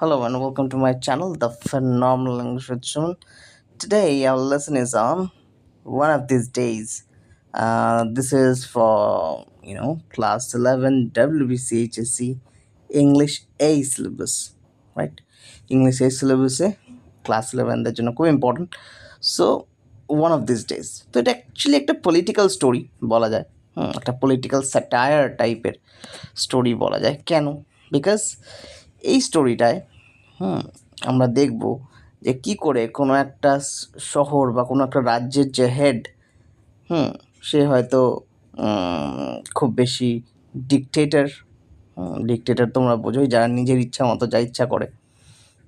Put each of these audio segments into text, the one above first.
Hello and welcome to my channel, The Phenomenal English with Shun. Today our lesson is on one of these days. This is for class 11 WBCHSC English A syllabus, right? English A syllabus class 11 এর জন্য খুব important. So one of this days, তো এটা actually একটা political story বলা যায়। একটা political satire টাইপের স্টোরি বলা যায়। কেন? বিকজ এই স্টোরিটায় হুম আমরা দেখব যে কি করে কোনো একটা শহর বা কোনো একটা রাজ্যের যে হেড, হুম সে হয়তো খুব বেশি ডিকটেটর। ডিকটেটর তোমরা বোঝোই, যারা নিজের ইচ্ছা মতো যা ইচ্ছা করে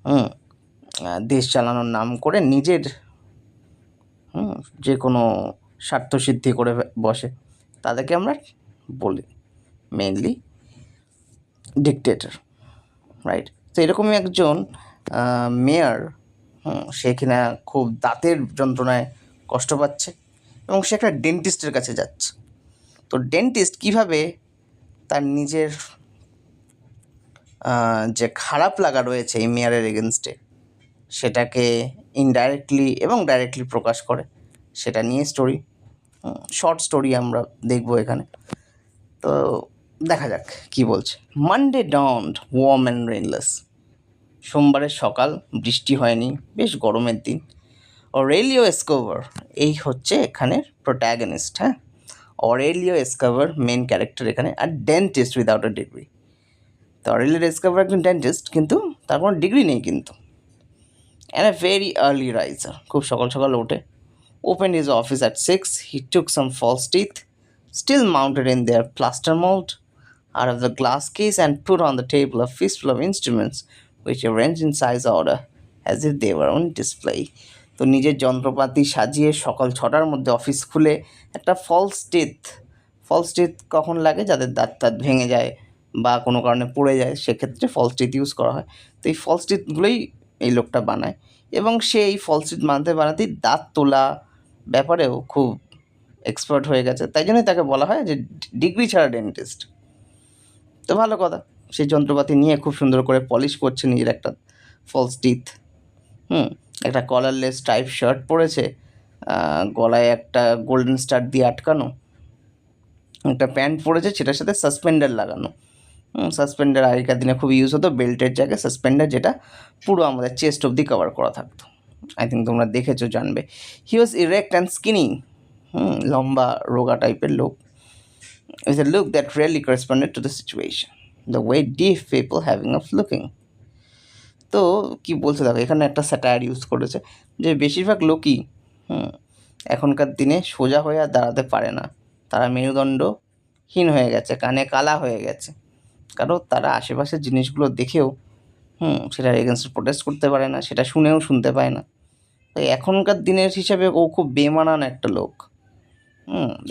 হুম দেশ চালানোর নাম করে নিজের যে কোনো স্বার্থসিদ্ধি করে বসে, তাদেরকে আমরা বলি মেইনলি ডিকটেটর, রাইট? তো এরকমই একজন মেয়র, সে কিনা খুব দাঁতের যন্ত্রণায় কষ্ট পাচ্ছে এবং সে একটা ডেন্টিস্টের কাছে যাচ্ছে। তো ডেন্টিস্ট কীভাবে তার নিজের যে খারাপ লাগা রয়েছে এই মেয়রের এগেনস্টে, সেটাকে ইনডাইরেক্টলি এবং ডাইরেক্টলি প্রকাশ করে, সেটা নিয়ে স্টোরি, শর্ট স্টোরি আমরা দেখব এখানে। তো দেখা যাক কি বলছে। Monday dawned warm and rainless. সোমবারের সকাল, বৃষ্টি হয়নি, বেশ গরমের দিন। অরেলিও এসকোবার এই হচ্ছে এখানের প্রোট্যাগনিস্ট, হ্যাঁ। অরেলিও এসকোবার মেন ক্যারেক্টার এখানে, আর ডেন্টিস্ট উইদাউট আ ডিগ্রি। তো অরেলিও এসকোবার একজন ডেন্টিস্ট, কিন্তু তার কোনো ডিগ্রি নেই কিন্তু। And a very early riser, খুব সকাল সকাল ওঠে। Open his office at 6. He took some false teeth still mounted in their plaster mold out of the glass case and put on the table a fistful of instruments which arranged in size order as if they were on display. তো নিজের যন্ত্রপাতি সাজিয়ে সকাল 6টার মধ্যে office খুলে একটা false teeth কখন লাগে? যাদের দাঁত ভেঙে যায় বা কোনো কারণে পড়ে যায়, সেক্ষেত্রে ফলস টিথ ইউজ করা হয়। তো এই ফলস টিথগুলোই এই লোকটা বানায়, এবং সে এই ফলস টিথ বানাতেই দাঁত তোলা ব্যাপারেও খুব এক্সপার্ট হয়ে গেছে, তাই জন্যই তাকে বলা হয় যে ডিগ্রি ছাড়া ডেন্টিস্ট। তো ভালো কথা, সেই যন্ত্রপাতি নিয়ে খুব সুন্দর করে পলিশ করছে নিজের একটা ফলস টিথ। একটা কলারলেস টাইপ শার্ট পরেছে, গলায় একটা গোল্ডেন স্টার দিয়ে আটকানো একটা প্যান্ট পরেছে, সেটার সাথে সাসপেন্ডার লাগানো। সাসপেন্ডার আগেকার দিনে খুব ইউজ হতো, বেল্টের জায়গায় সাসপেন্ডার, যেটা পুরো আমাদের চেস্ট অবধি কভার করা থাকতো। আই থিঙ্ক তোমরা দেখেছো, জানবে। হি ওয়াজ ইরেক্ট অ্যান্ড স্কিনি, লম্বা রোগা টাইপের লোক, with a look that really corresponded to the situation, the way deaf people having of looking. তো কি বলছে দেখো, এখানে একটা স্যাটায়ার ইউজ করেছে যে বেশিরভাগ লোকই এখনকার দিনে সোজা হয়ে আর দাঁড়াতে পারে না, তারা মেরুদণ্ডহীন হয়ে গেছে, কানে কালা হয়ে গেছে, কারণ তারা আশেপাশের জিনিসগুলো দেখেও সেটার এগেনস্টে প্রোটেস্ট করতে পারে না, সেটা শুনেও শুনতে পায় না। তাই এখনকার দিনের হিসাবে ও খুব বেমানান একটা লোক।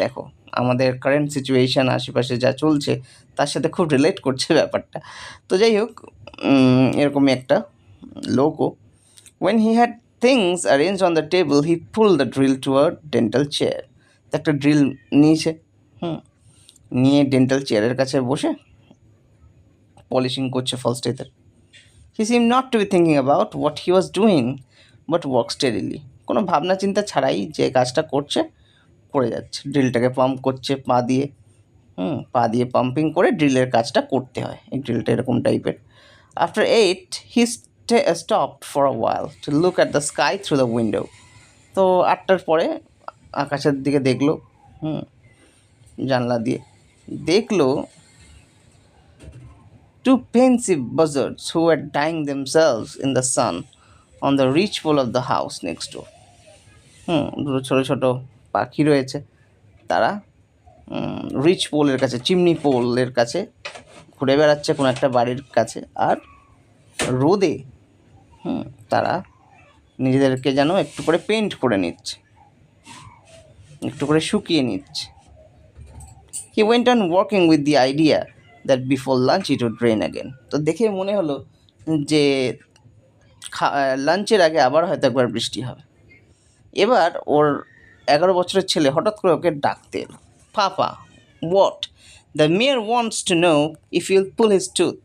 দেখো আমাদের কারেন্ট সিচুয়েশান, আশেপাশে যা চলছে তার সাথে খুব রিলেট করছে ব্যাপারটা। তো যাই হোক, এরকমই একটা লোকও। when he had things arranged on the table he pulled the drill to a dental chair. একটা ড্রিল নিয়েছে, নিয়ে ডেন্টাল চেয়ারের কাছে বসে পলিশিং করছে false টিথের। he seemed not to be thinking about what he was doing but worked steadily. কোনো ভাবনা চিন্তা ছাড়াই যে কাজটা করছে করে যাচ্ছে। ড্রিলটাকে পাম্প করছে পা দিয়ে পাম্পিং করে ড্রিলের কাজটা করতে হয়। এই ড্রিলটা এরকম টাইপের। After 8 he stopped for a while to look at the sky through the window. তো 8টার পরে আকাশের দিকে দেখলো, জানলা দিয়ে দেখলো two pensive buzzards who were drying themselves in the sun on the ridge pole of the house next door. দুটো ছোটো ছোটো পাখি রয়েছে, তারা রিচ পোলের কাছে, চিমনি পোলের কাছে ঘুরে বেড়াচ্ছে কোনো একটা বাড়ির কাছে, আর রোদে তারা নিজেদেরকে যেন একটু করে পেন্ট করে নিচ্ছে, একটু করে শুকিয়ে নিচ্ছে। He went on working with the idea that before lunch it would rain again. তো দেখে মনে হলো যে লাঞ্চের আগে আবার হয়তো একবার বৃষ্টি হবে। এবার ওর 11 বছরের ছেলে হঠাৎ করে ওকে ডাকতে এলো। Papa, what? The mayor wants to know if you'll pull his tooth.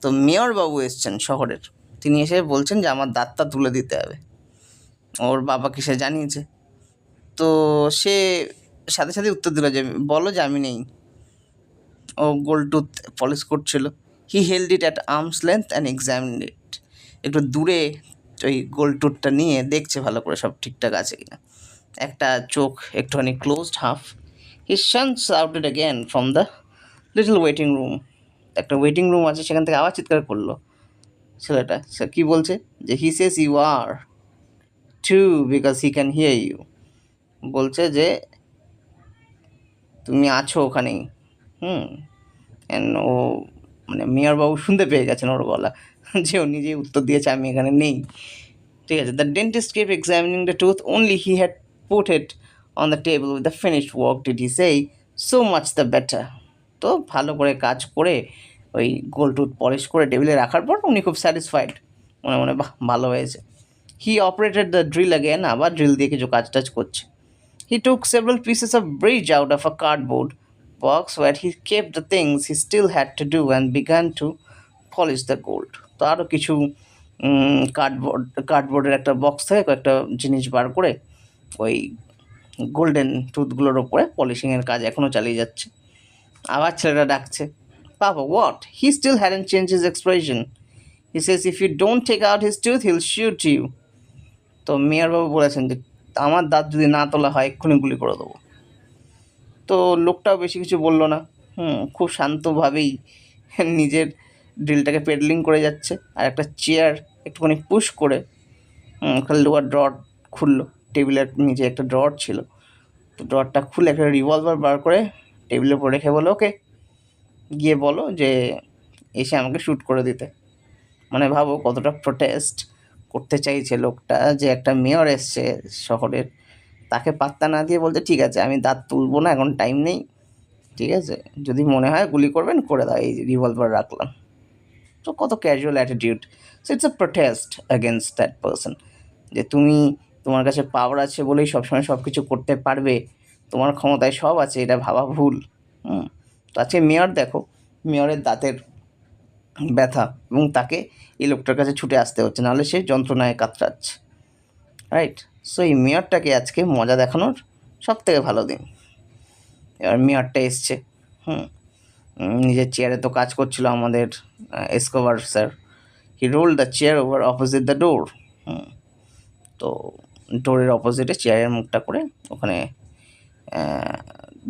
তো মেয়রবাবু এসছেন শহরের, তিনি এসে বলছেন যে আমার দাঁতটা তুলে দিতে হবে। ওর বাবাকে সে জানিয়েছে। তো সে সাথে সাথে উত্তর দিল যে বলো যে আমি নেই। ও গোল্ড টুথ পলিশ করছিল। He held it at arms length and examined it. একটু দূরে ওই গোল্ড টুথটা নিয়ে দেখছে ভালো করে সব ঠিকঠাক আছে কিনা। একটা চোখ একটুখানি closed half. He shouts outed again from the little waiting room. একটা ওয়েটিং রুম আছে, সেখান থেকে আবার চিৎকার করলো ছেলেটা। সে কী বলছে যে he says you are too because he can hear you. বলছে যে তুমি আছো ওখানেই। অ্যান্ড ও মানে মেয়রবাবু শুনতে পেয়ে গেছেন ওর গলা, যে ও নিজেই উত্তর দিয়েছে আমি এখানে নেই। ঠিক আছে। The dentist kept examining the tooth only he had put it on the table with the finished work did he say so much the better. তো ভালো করে কাজ করে ওই গোল্ড টুথ পলিশ করে টেবিলে রাখার পর উনি খুব স্যাটিসফাইড, মনে মনে বাহ ভালো হয়েছে। হি অপারেটেড দ্য ড্রিল অ্যাগেন, আবার ড্রিল দিয়ে কিছু কাজ টাজ করছে। He took several pieces of bridge out of a cardboard box where he kept the things he still had to do and began to polish the gold. তো আরও কিছু কার্ডবোর্ডের একটা বক্স থেকে কয়েকটা জিনিস বার করে ওই গোল্ডেন টুথগুলোর ওপরে পলিশিংয়ের কাজ এখনও চালিয়ে যাচ্ছে। আবার ছেলেটা ডাকছে, papa what? He still hadn't change his expression. He says if you don't take out his tooth he'll shoot you. তো মেয়রবাবু বলেছেন যে আমার দাঁত যদি না তোলা হয় এক্ষুনি গুলি করে দেবো। তো লোকটাও বেশি কিছু বললো না, খুব শান্তভাবেই নিজের ড্রিলটাকে পেডলিং করে যাচ্ছে। আর একটা চেয়ার একটুখানি পুশ করে একটা লোয়ার ড্রয়ার খুললো। টেবিলের নিচে একটা ড্রয়ার ছিল, তো ড্রয়ারটা খুলে একটা রিভলভার বার করে টেবিলের উপর রেখে বলো ওকে গিয়ে বলো যে এসে আমাকে শ্যুট করে দিতে। মানে ভাবো কতটা প্রোটেস্ট করতে চাইছে লোকটা, যে একটা মেয়র এসছে শহরের, তাকে পাত্তা না দিয়ে বলতে ঠিক আছে আমি দাঁত তুলবো না, এখন টাইম নেই, ঠিক আছে যদি মনে হয় গুলি করবেন করে দাও, এই রিভলভার রাখলাম। তো কত casual attitude. So it's a protest against that person, যে তুমি তোমার কাছে পাওয়ার আছে বলেই সবসময় সব কিছু করতে পারবে, তোমার ক্ষমতায় সব আছে, এটা ভাবা ভুল। তো আজকে মেয়র দেখো, মেয়রের দাঁতের ব্যথা এবং তাকে এই লোকটার কাছে ছুটে আসতে হচ্ছে, নাহলে সে যন্ত্রণায় কাতরাচ্ছে, রাইট। সো এই মেয়রটাকে আজকে মজা দেখানোর সব থেকে ভালো দিন। এবার মেয়রটা এসছে, নিজের চেয়ারে তো কাজ করছিল আমাদের Escobar sir. He role the chair over opposite the door. তো ডোরের অপোজিটে চেয়ারের মুখটা করে ওখানে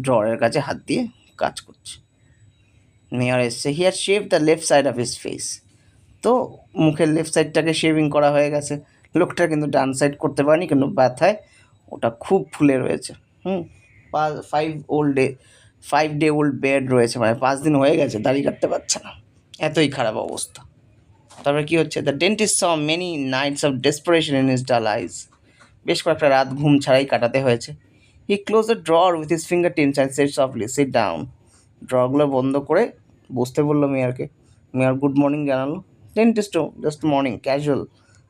ড্রয়ারের কাছে হাত দিয়ে কাজ করছে। মেয়র এসছে। He had shave the left side of his face. তো মুখের লেফট সাইডটাকে শেভিং করা হয়ে গেছে, লোকটা কিন্তু ডান সাইড করতে পারেনি, কিন্তু ব্যথায় ওটা খুব ফুলে রয়েছে। 5 ডে ওল্ড বেড রয়েছে, মানে 5 দিন হয়ে গেছে দাড়ি কাটতে পারছে না, এতই খারাপ অবস্থা। তারপরে কী হচ্ছে, the dentist saw many nights of desperation in his dull eyes. বেশ কয়েকটা রাত ঘুম ছাড়াই কাটাতে হয়েছে। He close the drawer with his finger tips and said softly sit down. ড্রয়ারগুলো বন্ধ করে বসতে বললো মেয়রকে। মেয়র গুড মর্নিং জানালো। ডেন্টিস্টও জাস্ট মর্নিং ক্যাজুয়াল।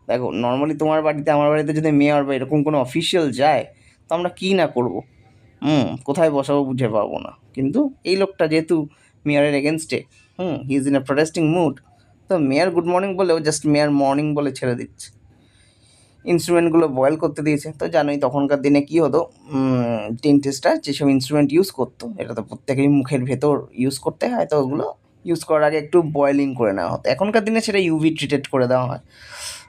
দেখো নর্মালি তোমার বাড়িতে আমার বাড়িতে যদি মেয়র বা এরকম কোনো অফিসিয়াল যায় তো আমরা কী না করবো, কোথায় বসাবো বুঝে পাবো না। কিন্তু এই লোকটা যেহেতু মেয়রের এগেনস্টে, he is in a protesting mood, তো মেয়র গুড মর্নিং বলেও জাস্ট মেয়র মর্নিং বলে ছেড়ে দিচ্ছে। ইনস্ট্রুমেন্টগুলো বয়েল করতে দিয়েছে। তো জানোই তখনকার দিনে কী হতো, ডেন্টিস্টরা যেসব ইনস্ট্রুমেন্ট ইউজ করতো, এটা তো প্রত্যেকেরই মুখের ভেতর ইউজ করতে হয়, তো ওগুলো ইউজ করার আগে একটু বয়েলিং করে নেওয়া হতো। এখনকার দিনে সেটা ইউভি ট্রিটেড করে দেওয়া হয়,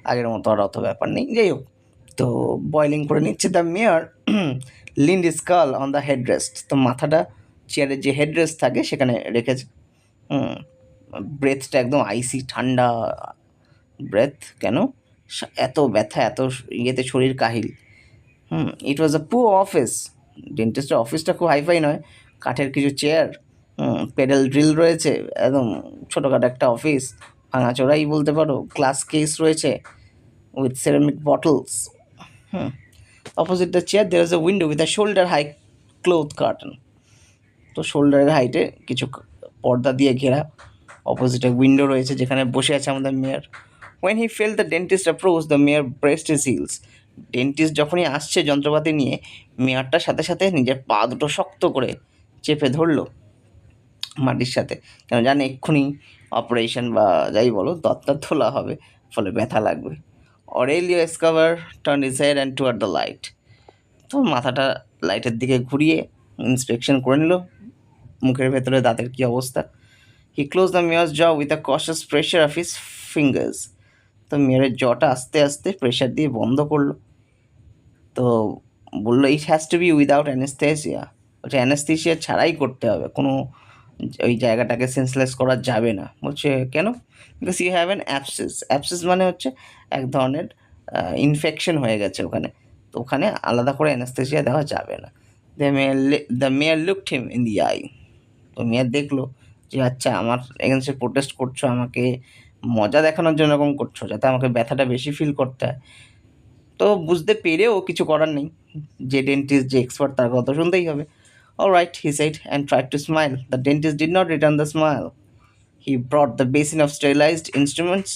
আগের মতো আর অত ব্যাপার নেই। যাই হোক, তো বয়েলিং করে নিচ্ছে। The mayor leaned skull on the headrest. তো মাথাটা চেয়ারের যে হেডরেস্ট থাকে সেখানে রেখেছে। ব্রেথটা একদম আইসি ঠান্ডা ব্রেথ। কেন এত ব্যথা, এত ইয়েতে শরীর কাহিল। ইট ওয়াজ আ পুয়ার অফিস। ডেন্টিস্টের অফিসটা খুব হাইফাই নয়, কাঠের কিছু চেয়ার, পেডেল ড্রিল রয়েছে, একদম ছোটোখাটো একটা অফিস, ভাঙাচোরাই বলতে পারো। গ্লাস কেস রয়েছে with ceramic bottles. Opposite the chair there is a window with a shoulder high cloth curtain. তো শোল্ডারের হাইটে কিছু পর্দা দিয়ে ঘেরা অপোজিটে উইন্ডো রয়েছে, যেখানে বসে আছে আমাদের mayor. When he felt the dentist approach, the mayor braced his heels. Dentist যখনই আসছে যন্ত্রপাতি নিয়ে, মেয়রটার সাথে সাথে নিজের পা দুটো শক্ত করে চেপে ধরলো। মাটির সাথে, কেন জানে এক্ষুনি অপারেশন বা যাই বলো দত্তা তোলা হবে, ফলে ব্যথা লাগবে। Aurelio Escovar turn his head and toward the light. তো মাথাটা লাইটের দিকে ঘুরিয়ে ইন্সপেকশন করে নিল মুখের ভেতরে দাঁতের কী অবস্থা। হি ক্লোজ দ্য মেয়রস জ with a কশাস pressure of his fingers. তো মেয়রের জটা আস্তে আস্তে প্রেশার দিয়ে বন্ধ করলো। তো বললো it has to B without anaesthesia, বলছে অ্যানেস্থেসিয়া ছাড়াই করতে হবে, কোনো ওই জায়গাটাকে সেন্সলেস করা যাবে না। বলছে কেন? Because you have an abscess. Abscess মানে হচ্ছে এক ধরনের ইনফেকশন হয়ে গেছে ওখানে, তো ওখানে আলাদা করে অ্যানেস্থেসিয়া দেওয়া যাবে না। The mayor looked him in the eye. তো মেয়ার দেখলো যে আচ্ছা আমার এগেনস্টে প্রোটেস্ট করছো, আমাকে মজা দেখানোর জন্য এরকম করছো যাতে আমাকে ব্যথাটা বেশি ফিল করতে হয়। তো বুঝতে পেরেও কিছু করার নেই, যে ডেন্টিস্ট যে এক্সপার্ট তার কথা শুনতেই হবে। Alright, he said and tried to smile. The dentist did not return the smile. He brought the basin of sterilized instruments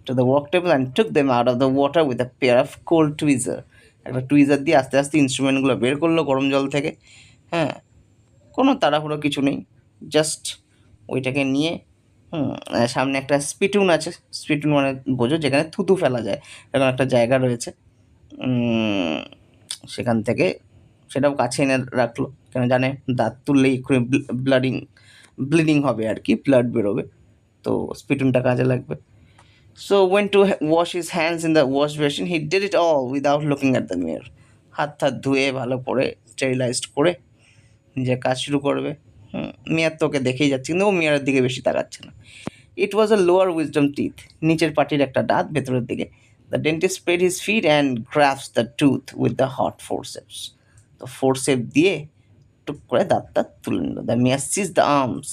to the work table and took them out of the water with a pair of cold tweezer. একটা tweezer দিয়ে আস্তে আস্তে ইনস্ট্রুমেন্টগুলো বের করলো গরম জল থেকে। হ্যাঁ, কোনো তাড়াহুড়ো কিছু নেই, জাস্ট ওইটাকে নিয়ে সামনে একটা স্পিটুন আছে। স্পিটুন মানে বোঝো যেখানে থুতু ফেলা যায়, এরকম একটা জায়গা রয়েছে। সেখান থেকে সেটাও কাছে এনে রাখলো, কেন জানে দাঁত তুললেই এক্ষুনি ব্লিডিং হবে আর কি, ব্লাড বেরোবে, তো স্পিটুনটা কাজে লাগবে। So went to wash his hands in the wash basin, he did it all without looking at the mirror. হাত ধুয়ে ভালো করে স্টেরিলাইজড করে নিজের কাজ শুরু করবে। মিয়ার তোকে দেখেই যাচ্ছে, কিন্তু ও মিয়ারের দিকে বেশি তাকাচ্ছে না। It was a lower wisdom teeth, নিচের পাটির একটা দাঁত ভেতরের দিকে। The dentist spread his feet and grasps the tooth with the hot forceps. তো ফোরসেপ দিয়ে টুক করে দাঁতটা তুলে নিল। দ্য মিয়ার সিজ দ্য আর্মস,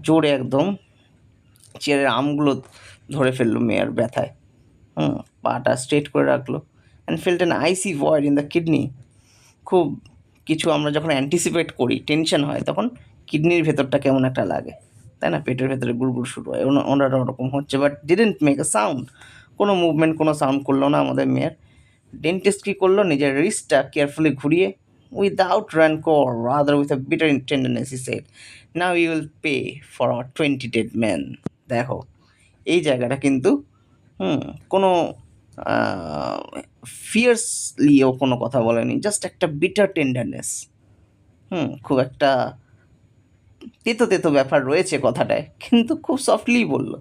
জোরে একদম চেয়ারের আর্মগুলো ধরে ফেললো মেয়ার ব্যথায়। পাটা স্ট্রেট করে রাখলো। And felt an IC void in the kidney. খুব কিছু আমরা যখন অ্যান্টিসিপেট করি, টেনশন হয়, তখন কিডনির ভেতরটা কেমন একটা লাগে, তাই না? পেটের ভেতরে গুড়গুড় শুরু হয়, ওনারা ওরকম হচ্ছে, but didn't make a sound. কোনো মুভমেন্ট, কোনো সাউন্ড করলো না আমাদের মেয়ের। ডেন্টিস্ট কী করলো, নিজের রিস্টটা কেয়ারফুলি ঘুরিয়ে without rancor, rather with a bitter tenderness, he said, now you will pay for our 20 dead men. দেখো এই জায়গাটা কিন্তু কোনো ফিয়ার্সলিও কোনো কথা বলেনি, জাস্ট একটা বিটার টেন্ডারনেস। খুব একটা তেতো তেতো ব্যাপার রয়েছে কথাটায়, কিন্তু খুব সফটলি বললো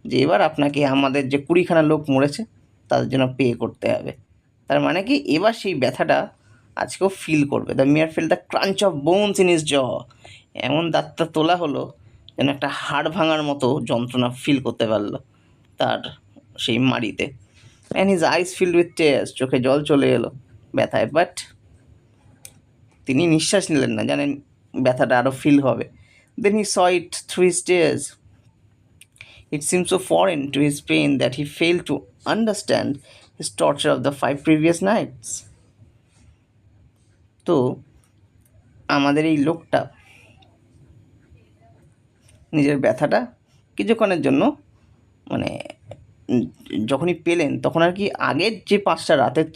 যে এবার আপনাকে আমাদের যে 20খানা লোক মরেছে তাদের জন্য পে করতে হবে। তার মানে কি, এবার সেই ব্যথাটা আজকেও ফিল করবে। The mayor feel the crunch of bones in his jaw. এমন দাঁতটা তোলা হলো যেন একটা হাড় ভাঙার মতো যন্ত্রণা ফিল করতে পারলো তার সেই মাড়িতে। And his eyes filled with tears, চোখে জল চলে এলো ব্যথায়, বাট তিনি নিঃশ্বাস নিলেন না, জানেন ব্যথাটা আরও ফিল হবে। Then he saw it through his tears. It seemed so foreign to his pain that he failed to understand his torture of the 5 previous nights. তো আমাদের এই লোকটা নিজের ব্যথাটা কিছুক্ষণের জন্য মানে যখনই পেলেন তখন আর কি আগের যে 5টা রাতের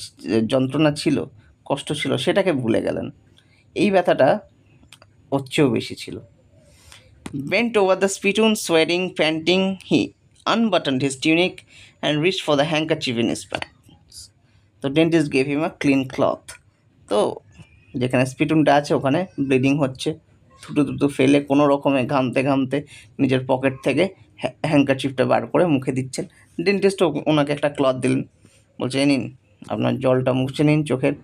যন্ত্রণা ছিল, কষ্ট ছিল, সেটাকে ভুলে গেলেন। এই ব্যথাটা ওর চেয়েও বেশি ছিল। Bent over the spittoon, sweating, panting, he unbuttoned his tunic and reached for the handkerchief in his pants. The dentist gave him a clean cloth. তো যেখানে স্পিটুনটা আছে ওখানে ব্লিডিং হচ্ছে, থুতু ফেলে কোনো রকমে ঘামতে ঘামতে নিজের পকেট থেকে হ্যাঙ্কারচিফটা বার করে মুখে দিচ্ছেন। ডেন্টিস্টও ওনাকে একটা ক্লথ দিলেন, বলছে নিন আপনার জলটা মুছে নিন চোখের।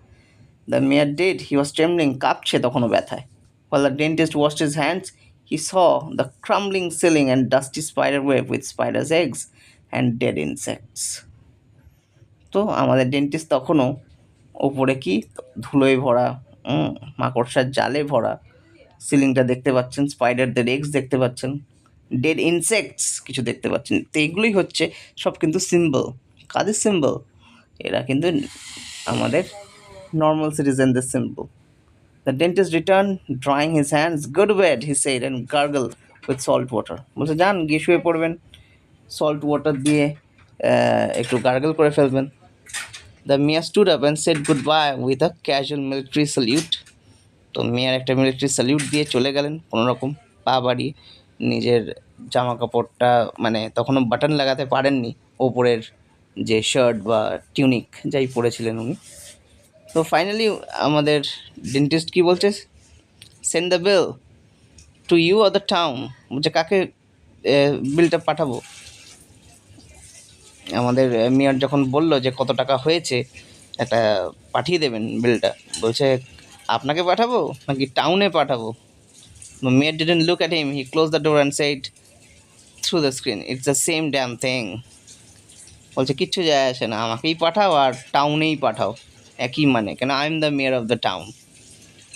দ্য মেয়ার ডেড, হি ওয়াজ ট্রেমলিং, কাঁপছে তখনও ব্যথায়। While the dentist washed his hands, he saw the crumbling ceiling and dusty spider web with spiders' eggs and dead insects. তো আমাদের ডেন্টিস্ট তখনও ওপরে কি ধুলোয় ভরা, মাকড়সার জালে ভরা সিলিংটা দেখতে পাচ্ছেন, স্পাইডারদের এগস দেখতে পাচ্ছেন, ডেড ইনসেক্টস কিছু দেখতে পাচ্ছেন। তো এগুলোই হচ্ছে সব কিন্তু সিম্বল। কাদের সিম্বল? এরা কিন্তু আমাদের নর্মাল সিটিজেনদের symbol. The dentist returned, drying his hands. Go to bed, he said, and gargle with salt water. বলছে যান গিয়ে শুয়ে পড়বেন, সল্ট ওয়াটার দিয়ে একটু গার্গল করে ফেলবেন। The mayor stood up and said goodbye with a casual military salute. তো মেয়ার একটা মিলিটারি স্যালিউট দিয়ে চলে গেলেন কোনো রকম। পা বাড়িয়ে নিজের জামা কাপড়টা মানে তখনও বাটন লাগাতে পারেননি ওপরের যে শার্ট বা টিউনিক যাই পরেছিলেন উনি। তো ফাইনালি আমাদের ডেন্টিস্ট কী বলছে, send the bill to you or the town, বলছে কাকে বিলটা পাঠাবো। আমাদের মেয়র যখন বললো যে কত টাকা হয়েছে একটা পাঠিয়ে দেবেন বিলটা, বলছে আপনাকে পাঠাবো নাকি টাউনে পাঠাবো। Mayor didn't look at him, he close the door and said through the screen, it's the same damn thing. বলছে কিচ্ছু যায় আসে না, আমাকেই পাঠাও আর টাউনেই পাঠাও, একই মানে, কেন I am the mayor of the town.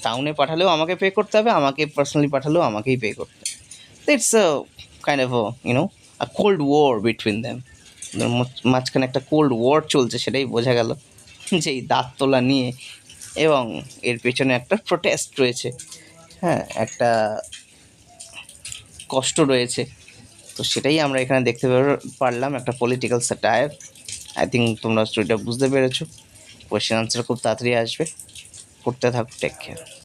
টাউনে পাঠালেও আমাকে পে করতে হবে, আমাকে পার্সোনালি পাঠালেও আমাকেই পে করতে হবে। তো it's a kind of a cold war between them. মাঝখানে একটা কোল্ড ওয়ার চলছে, সেটাই বোঝা গেল যে এই দাঁত তোলা নিয়ে, এবং এর পেছনে একটা প্রোটেস্ট রয়েছে, হ্যাঁ, একটা কষ্ট রয়েছে। তো সেটাই আমরা এখানে দেখতে পারলাম, একটা পলিটিক্যাল স্যাটায়ার। আই থিঙ্ক তোমরা স্টোরিটা বুঝতে পেরেছো। কোয়েশ্চেন আনসার খুব তাড়াতাড়ি আসবে, করতে থাকো, টেক কেয়ার।